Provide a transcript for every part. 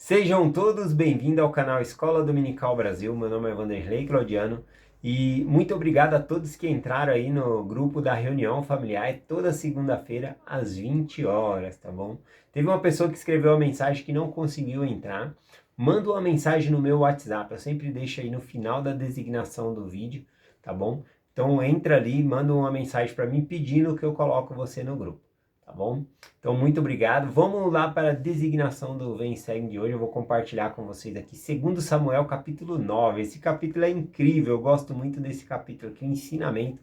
Sejam todos bem-vindos ao canal Escola Dominical Brasil. Meu nome é Vanderlei Claudiano e muito obrigado a todos que entraram aí no grupo da reunião familiar toda segunda-feira às 20 horas, tá bom? Teve uma pessoa que escreveu uma mensagem que não conseguiu entrar. Manda uma mensagem no meu WhatsApp, eu sempre deixo aí no final da designação do vídeo, tá bom? Então entra ali, manda uma mensagem para mim pedindo que eu coloque você no grupo, tá bom? Então, muito obrigado. Vamos lá para a designação do Vem Segue de hoje. Eu vou compartilhar com vocês aqui 2 Samuel, capítulo 9. Esse capítulo é incrível, eu gosto muito desse capítulo aqui, o ensinamento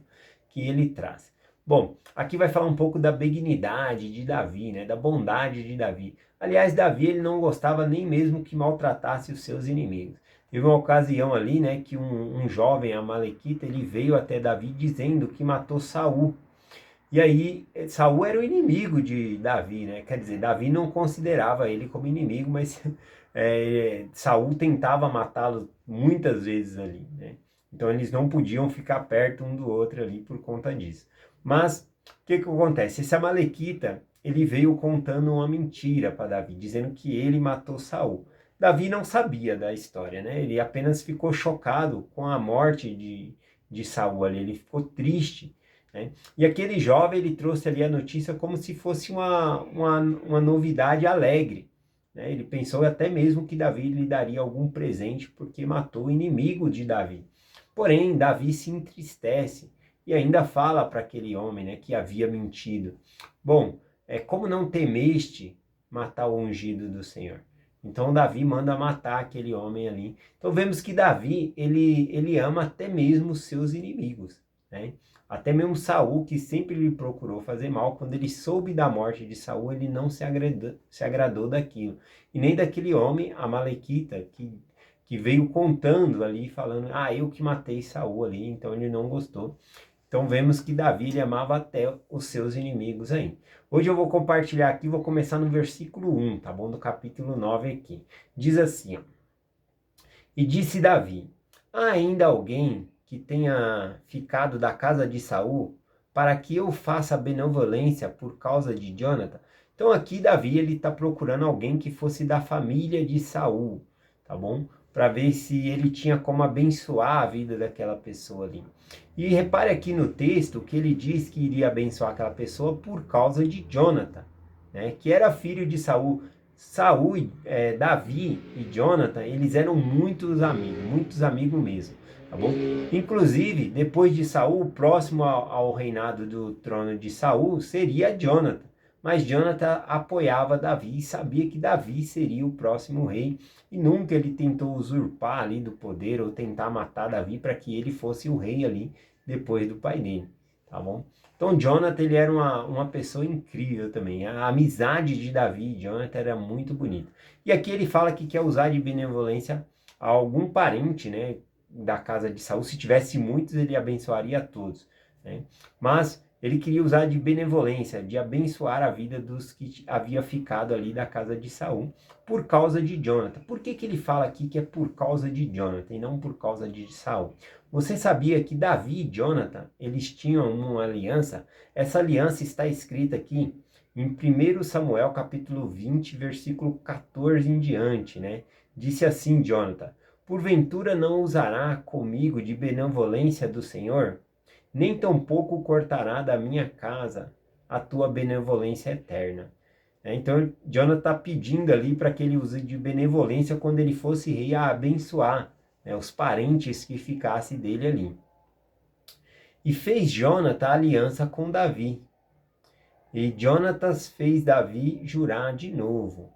que ele traz. Bom, aqui vai falar um pouco da benignidade de Davi, né? Da bondade de Davi. Aliás, Davi ele não gostava nem mesmo que maltratasse os seus inimigos. Teve uma ocasião ali, né, que um jovem amalequita, ele veio até Davi dizendo que matou Saul. E aí, Saul era o inimigo de Davi, né? Quer dizer, Davi não considerava ele como inimigo, mas Saul tentava matá-lo muitas vezes ali, né? Então eles não podiam ficar perto um do outro ali por conta disso. Mas o que que acontece? Esse Amalequita, ele veio contando uma mentira para Davi, dizendo que ele matou Saul. Davi não sabia da história, né? Ele apenas ficou chocado com a morte de Saul ali, ele ficou triste, né? E aquele jovem, ele trouxe ali a notícia como se fosse uma novidade alegre, né? Ele pensou até mesmo que Davi lhe daria algum presente porque matou o inimigo de Davi. Porém, Davi se entristece e ainda fala para aquele homem, né, que havia mentido. Bom, como não temeste matar o ungido do Senhor? Então Davi manda matar aquele homem ali. Então vemos que Davi, ele ama até mesmo os seus inimigos, né? Até mesmo Saul, que sempre lhe procurou fazer mal, quando ele soube da morte de Saul, ele não se agradou daquilo. E nem daquele homem, Amalequita, que veio contando ali, falando, eu que matei Saul ali, então ele não gostou. Então vemos que Davi ele amava até os seus inimigos aí. Hoje eu vou compartilhar aqui, vou começar no versículo 1, tá bom? Do capítulo 9 aqui. Diz assim, ó. E disse Davi: há ainda alguém que tenha ficado da casa de Saul para que eu faça benevolência por causa de Jonathan? Então aqui Davi ele está procurando alguém que fosse da família de Saul, tá bom? Para ver se ele tinha como abençoar a vida daquela pessoa ali. E repare aqui no texto que ele diz que iria abençoar aquela pessoa por causa de Jonathan, né? Que era filho de Saul. Saul, Davi e Jonathan, eles eram muitos amigos mesmo, tá bom? Inclusive, depois de Saul, próximo ao reinado do trono de Saul seria Jonathan. Mas Jonathan apoiava Davi e sabia que Davi seria o próximo rei. E nunca ele tentou usurpar ali do poder ou tentar matar Davi para que ele fosse o rei ali depois do pai dele, tá bom? Então Jonathan ele era uma pessoa incrível também. A amizade de Davi e Jonathan era muito bonita. E aqui ele fala que quer usar de benevolência a algum parente, né, da casa de Saul. Se tivesse muitos, ele abençoaria a todos, né? Mas ele queria usar de benevolência, de abençoar a vida dos que havia ficado ali da casa de Saul, por causa de Jonathan. Por que que ele fala aqui que é por causa de Jonathan e não por causa de Saul? Você sabia que Davi e Jonathan, eles tinham uma aliança? Essa aliança está escrita aqui em 1 Samuel, capítulo 20, versículo 14 em diante, né? Disse assim Jonathan: porventura não usará comigo de benevolência do Senhor? Nem tampouco cortará da minha casa a tua benevolência eterna. Então, Jonathan está pedindo ali para que ele use de benevolência quando ele fosse rei a abençoar, né, os parentes que ficassem dele ali. E fez Jonathan aliança com Davi. E Jonatas fez Davi jurar de novo.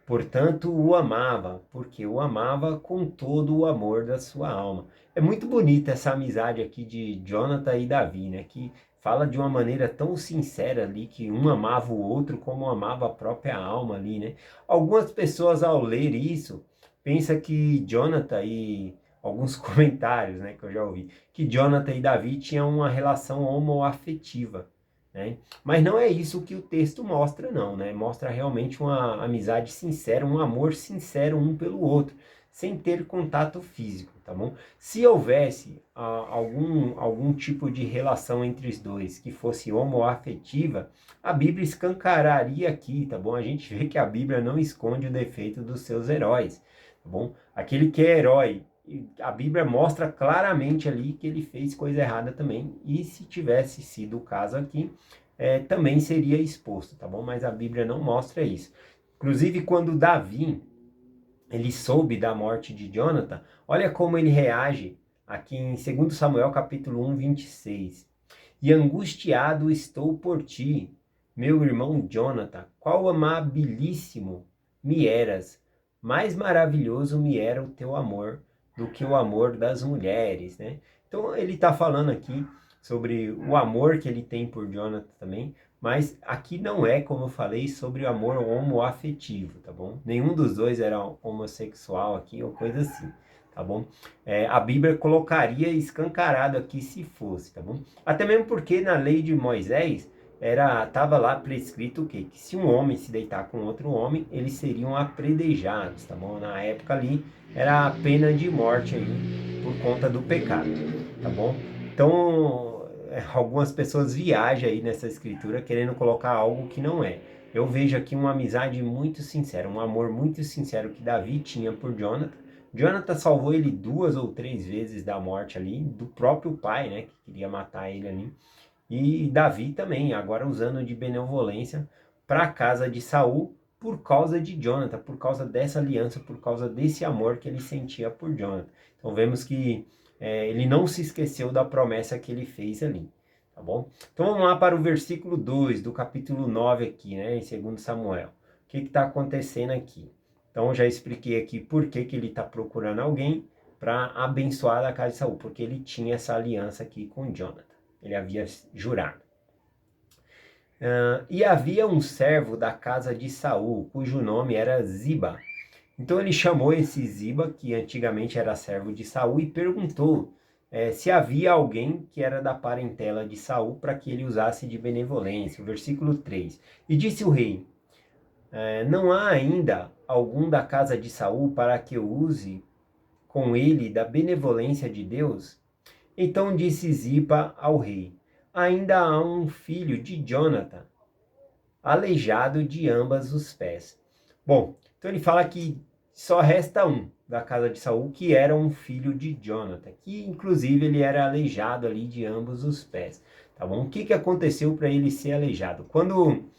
Portanto, o amava, porque o amava com todo o amor da sua alma. É muito bonita essa amizade aqui de Jonathan e Davi, né? Que fala de uma maneira tão sincera ali, que um amava o outro como amava a própria alma ali, né? Algumas pessoas ao ler isso, pensam que Jonathan e alguns comentários, né, que eu já ouvi, que Jonathan e Davi tinham uma relação homoafetiva, né? Mas não é isso que o texto mostra, não, né? Mostra realmente uma amizade sincera, um amor sincero um pelo outro. sem ter contato físico, tá bom? Se houvesse algum tipo de relação entre os dois que fosse homoafetiva, a Bíblia escancararia aqui, tá bom? A gente vê que a Bíblia não esconde o defeito dos seus heróis, tá bom? Aquele que é herói, a Bíblia mostra claramente ali que ele fez coisa errada também, e se tivesse sido o caso aqui, também seria exposto, tá bom? Mas a Bíblia não mostra isso. Inclusive, quando Davi, ele soube da morte de Jonathan, olha como ele reage aqui em 2 Samuel capítulo 1, 26. E angustiado estou por ti, meu irmão Jonathan, qual amabilíssimo me eras, mais maravilhoso me era o teu amor do que o amor das mulheres, né? Então ele está falando aqui sobre o amor que ele tem por Jonathan também, mas aqui não é, como eu falei, sobre o amor homoafetivo, tá bom? Nenhum dos dois era homossexual aqui ou coisa assim, tá bom? A Bíblia colocaria escancarado aqui se fosse, tá bom? Até mesmo porque na lei de Moisés estava lá prescrito o quê? Que se um homem se deitar com outro homem, eles seriam apedrejados, tá bom? Na época ali era a pena de morte aí por conta do pecado, tá bom? Então, algumas pessoas viajam aí nessa escritura querendo colocar algo que não é. Eu vejo aqui uma amizade muito sincera, um amor muito sincero que Davi tinha por Jonathan. Jonathan salvou ele 2 ou 3 vezes da morte ali, do próprio pai, né, que queria matar ele ali. E Davi também, agora usando de benevolência para a casa de Saul, por causa de Jonathan, por causa dessa aliança, por causa desse amor que ele sentia por Jonathan. Então vemos que ele não se esqueceu da promessa que ele fez ali, tá bom? Então vamos lá para o versículo 2 do capítulo 9 aqui, né, em 2 Samuel. O que está acontecendo aqui? Então já expliquei aqui por que ele está procurando alguém para abençoar a casa de Saul, porque ele tinha essa aliança aqui com Jonathan. Ele havia jurado. E havia um servo da casa de Saul, cujo nome era Ziba. Então ele chamou esse Ziba, que antigamente era servo de Saul, e perguntou se havia alguém que era da parentela de Saul para que ele usasse de benevolência. O versículo 3. E disse o rei, não há ainda algum da casa de Saul para que eu use com ele da benevolência de Deus? Então disse Ziba ao rei, ainda há um filho de Jonathan, aleijado de ambas os pés. Bom, então ele fala que só resta um da casa de Saul, que era um filho de Jonathan, que inclusive ele era aleijado ali de ambos os pés, tá bom? O que aconteceu para ele ser aleijado? Quando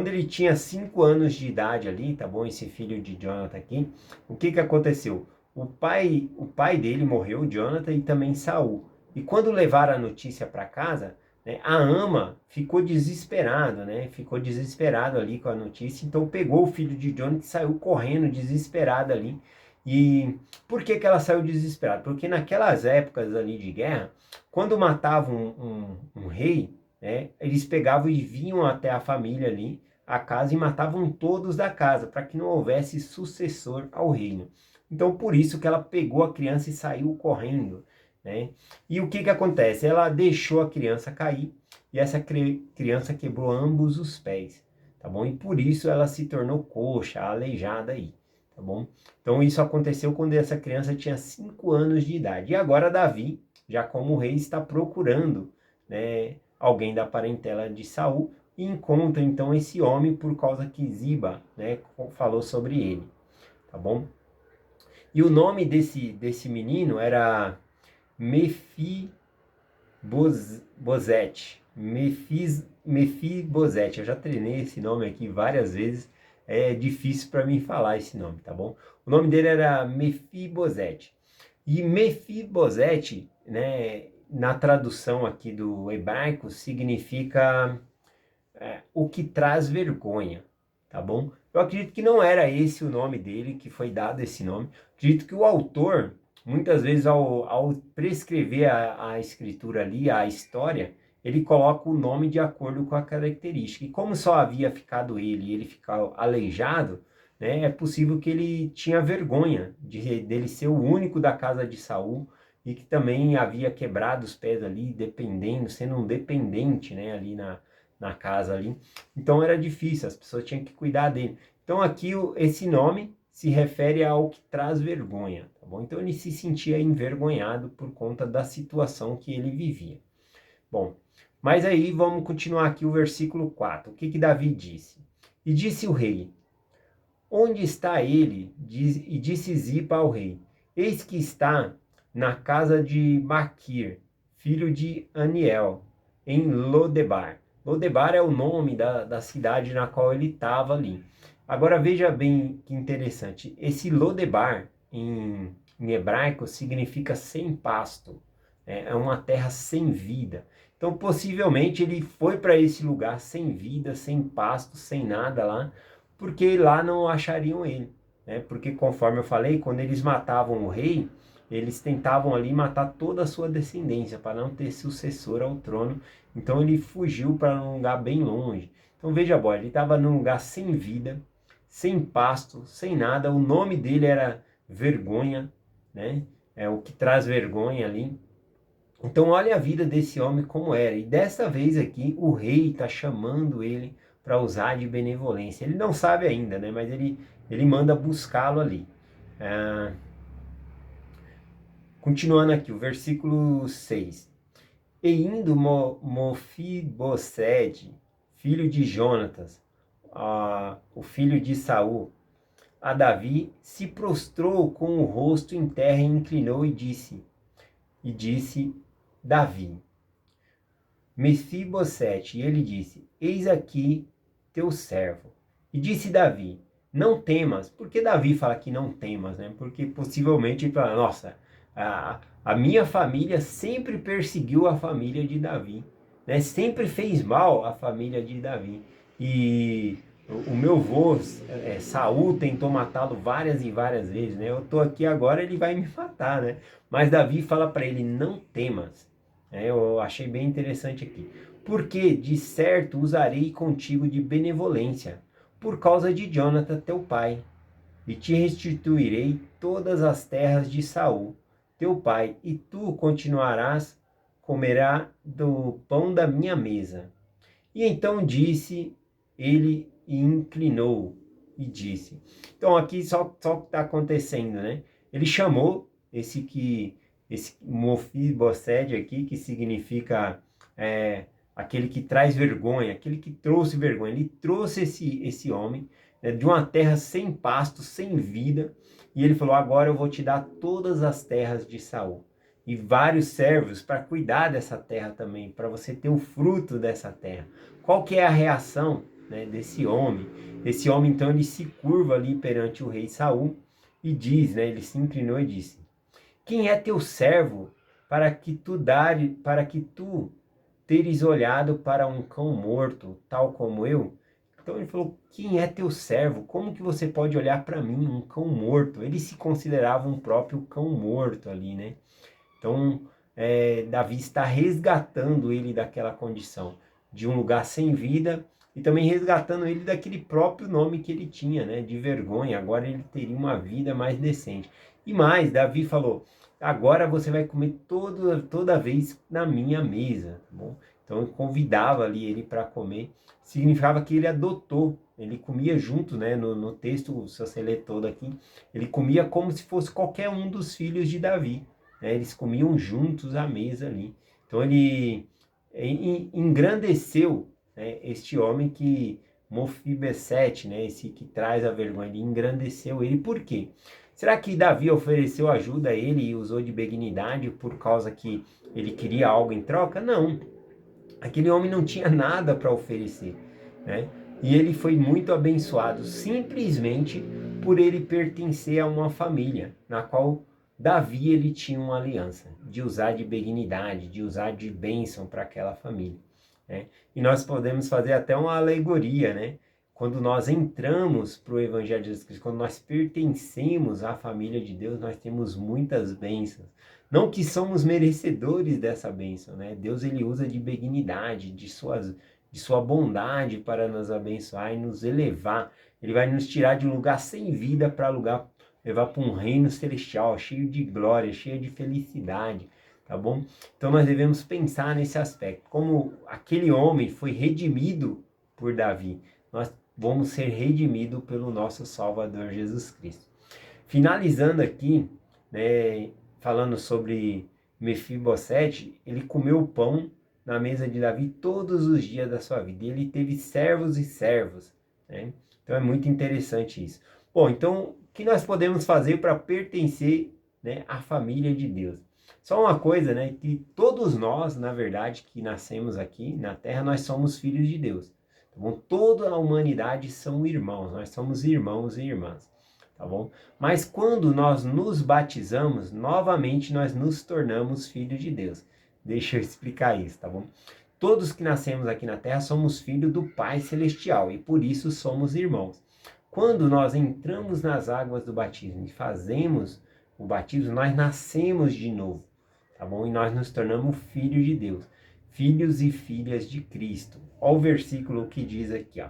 ele tinha 5 anos de idade ali, tá bom? Esse filho de Jonathan aqui, o que aconteceu? O pai dele morreu, Jonathan, e também Saul. E quando levaram a notícia para casa, né, a ama ficou desesperada, né? Ficou desesperado ali com a notícia, então pegou o filho de Jonathan e saiu correndo desesperada ali. E por que ela saiu desesperada? Porque naquelas épocas ali de guerra, quando matavam um rei, né, eles pegavam e vinham até a família ali, a casa, e matavam todos da casa, para que não houvesse sucessor ao reino. Então, por isso que ela pegou a criança e saiu correndo, né? E o que acontece? Ela deixou a criança cair, e essa criança quebrou ambos os pés, tá bom? E por isso ela se tornou coxa, aleijada aí, tá bom? Então, isso aconteceu quando essa criança tinha 5 anos de idade. E agora Davi, já como rei, está procurando, né, alguém da parentela de Saul, e encontra então esse homem por causa que Ziba, né, falou sobre ele, tá bom? E o nome desse menino era Mefibosete. Mefibosete. Eu já treinei esse nome aqui várias vezes. É difícil para mim falar esse nome, tá bom? O nome dele era Mefibosete. E Mefibosete, né, na tradução aqui do hebraico, significa o que traz vergonha, tá bom? Eu acredito que não era esse o nome dele, que foi dado esse nome. Acredito que o autor, muitas vezes ao prescrever a escritura ali, a história, ele coloca o nome de acordo com a característica. E como só havia ficado ele e ele ficou aleijado, né, é possível que ele tinha vergonha dele ser o único da casa de Saul, e que também havia quebrado os pés ali, dependendo, sendo um dependente, né, ali na casa ali. Então era difícil, as pessoas tinham que cuidar dele. Então aqui esse nome se refere ao que traz vergonha, tá bom? Então ele se sentia envergonhado por conta da situação que ele vivia. Bom, mas aí vamos continuar aqui o versículo 4. O que Davi disse? E disse o rei: onde está ele? E disse Zipa ao rei: eis que está na casa de Maquir, filho de Aniel, em Lodebar. Lodebar é o nome da cidade na qual ele estava ali. Agora veja bem que interessante. Esse Lodebar, em hebraico, significa sem pasto. É uma terra sem vida. Então, possivelmente, ele foi para esse lugar sem vida, sem pasto, sem nada lá, porque lá não achariam ele, né? Porque conforme eu falei, quando eles matavam o rei, eles tentavam ali matar toda a sua descendência para não ter sucessor ao trono. Então ele fugiu para um lugar bem longe. Então veja, boy, ele estava num lugar sem vida, sem pasto, sem nada. O nome dele era vergonha, né? É o que traz vergonha ali. Então olha a vida desse homem como era. E dessa vez aqui o rei está chamando ele para usar de benevolência. Ele não sabe ainda, né? Mas ele manda buscá-lo ali. Ah, continuando aqui, o versículo 6. E indo Mofibosede, filho de Jonatas, o filho de Saul, a Davi, se prostrou com o rosto em terra e inclinou e disse Davi, Mefibosete, e ele disse, eis aqui teu servo. E disse Davi, não temas. Por que Davi fala que não temas, né? Porque possivelmente ele fala, nossa, a minha família sempre perseguiu a família de Davi, né? Sempre fez mal à família de Davi. E o meu avô, Saul, tentou matá-lo várias e várias vezes, né? Eu estou aqui agora, ele vai me matar, né? Mas Davi fala para ele, não temas. Eu achei bem interessante aqui. Porque de certo usarei contigo de benevolência, por causa de Jonathan teu pai, e te restituirei todas as terras de Saul, teu pai, e tu continuarás comerá do pão da minha mesa. E então disse ele e inclinou e disse. Então aqui só o que está acontecendo, né? Ele chamou esse Mofibosede aqui, que significa aquele que traz vergonha, aquele que trouxe vergonha. Ele trouxe esse homem, né, de uma terra sem pasto, sem vida, e ele falou: agora eu vou te dar todas as terras de Saul e vários servos para cuidar dessa terra também, para você ter o fruto dessa terra. Qual que é a reação, né, desse homem? Esse homem então ele se curva ali perante o rei Saul e diz, né, ele se inclinou e disse: quem é teu servo para que tu teres olhado para um cão morto, tal como eu? Então ele falou: quem é teu servo? Como que você pode olhar para mim, um cão morto? Ele se considerava um próprio cão morto ali, né? Então, Davi está resgatando ele daquela condição, de um lugar sem vida, e também resgatando ele daquele próprio nome que ele tinha, né, de vergonha. Agora ele teria uma vida mais decente. E mais, Davi falou: agora você vai comer toda vez na minha mesa, tá bom? Então eu convidava ali ele para comer, significava que ele adotou, ele comia junto, né, no texto, se você ler todo aqui, ele comia como se fosse qualquer um dos filhos de Davi, né? Eles comiam juntos à mesa ali. Então ele engrandeceu, né, este homem que Mofibesete, né, esse que traz a vergonha, ele engrandeceu ele. Por quê? Será que Davi ofereceu ajuda a ele e usou de benignidade por causa que ele queria algo em troca? Não. Aquele homem não tinha nada para oferecer, né? E ele foi muito abençoado simplesmente por ele pertencer a uma família na qual Davi ele tinha uma aliança de usar de benignidade, de usar de bênção para aquela família, né? E nós podemos fazer até uma alegoria, né? Quando nós entramos para o Evangelho de Jesus Cristo, quando nós pertencemos à família de Deus, nós temos muitas bênçãos. Não que somos merecedores dessa bênção, né? Deus ele usa de benignidade, de sua bondade para nos abençoar e nos elevar. Ele vai nos tirar de um lugar sem vida para levar para um reino celestial, cheio de glória, cheio de felicidade, tá bom? Então nós devemos pensar nesse aspecto. Como aquele homem foi redimido por Davi, nós vamos ser redimidos pelo nosso Salvador Jesus Cristo. Finalizando aqui, né, falando sobre Mefibosete, ele comeu pão na mesa de Davi todos os dias da sua vida. E ele teve servos e servos, né? Então é muito interessante isso. Bom, então o que nós podemos fazer para pertencer, né, à família de Deus? Só uma coisa, né, que todos nós, na verdade, que nascemos aqui na Terra, nós somos filhos de Deus. Tá bom? Toda a humanidade são irmãos, nós somos irmãos e irmãs. Tá bom? Mas quando nós nos batizamos, novamente nós nos tornamos filhos de Deus. Deixa eu explicar isso, tá bom? Todos que nascemos aqui na Terra somos filhos do Pai Celestial e por isso somos irmãos. Quando nós entramos nas águas do batismo e fazemos o batismo, nós nascemos de novo, tá bom? E nós nos tornamos filhos de Deus, filhos e filhas de Cristo. Olha o versículo que diz aqui, ó.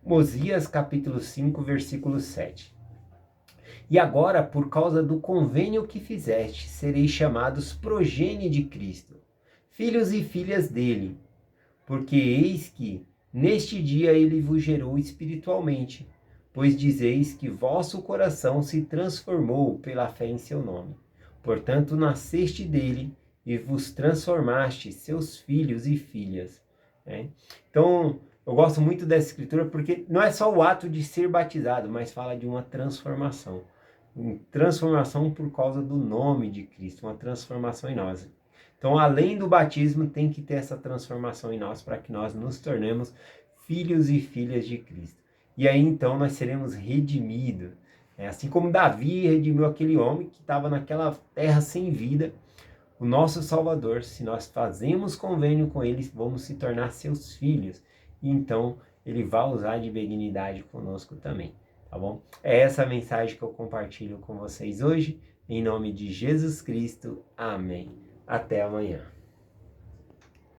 Mosias capítulo 5, versículo 7. E agora, por causa do convênio que fizeste, sereis chamados progenie de Cristo, filhos e filhas dele, porque eis que neste dia ele vos gerou espiritualmente, pois dizeis que vosso coração se transformou pela fé em seu nome. Portanto, nasceste dele e vos transformaste seus filhos e filhas. Então, eu gosto muito dessa escritura porque não é só o ato de ser batizado, mas fala de uma transformação. Transformação por causa do nome de Cristo, uma transformação em nós. Então, além do batismo, tem que ter essa transformação em nós para que nós nos tornemos filhos e filhas de Cristo. E aí, então, nós seremos redimidos. Assim como Davi redimiu aquele homem que estava naquela terra sem vida, o nosso Salvador, se nós fazemos convênio com ele, vamos se tornar seus filhos. E então, ele vai usar de benignidade conosco também. Tá bom? É essa a mensagem que eu compartilho com vocês hoje. Em nome de Jesus Cristo. Amém. Até amanhã.